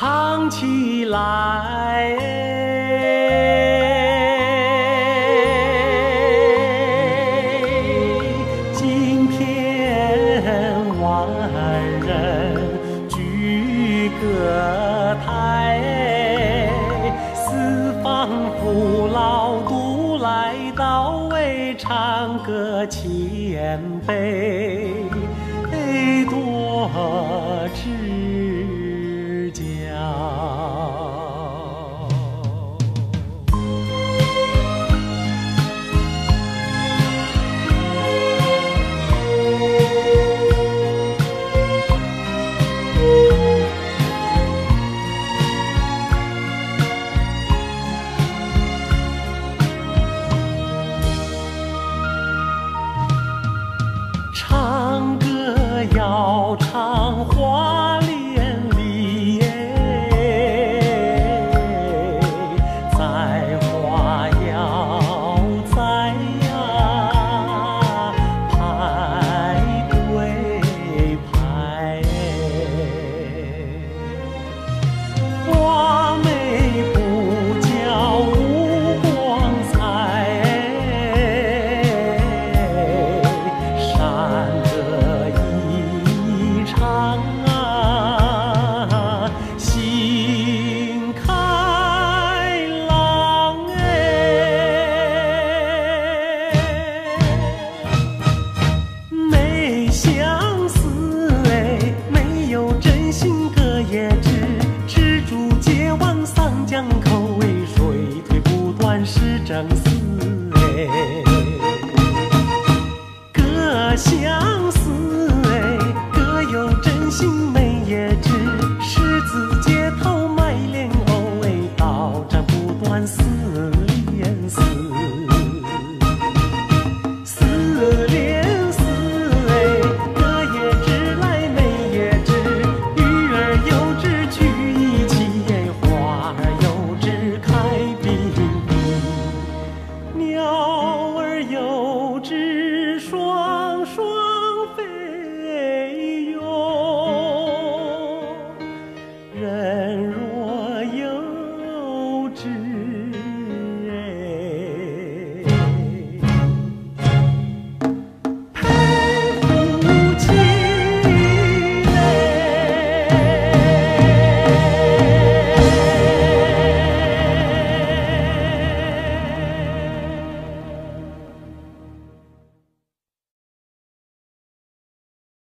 唱起来，今天万人聚歌台，四方父老都来到，为唱歌千杯，多指教。唱歌要唱花连理，栽花要栽呀，排队排。花美不叫无光彩，山歌一唱啊，心开朗没相思没有真心歌也知竹节往桑江口水退不断是正思歌相思歌有真心没也知，十字街头卖莲藕道战不断思连丝，思连丝歌也知来没也知，鱼儿有知聚一起，花儿有知开并蒂，鸟儿有知双双飞哟，人如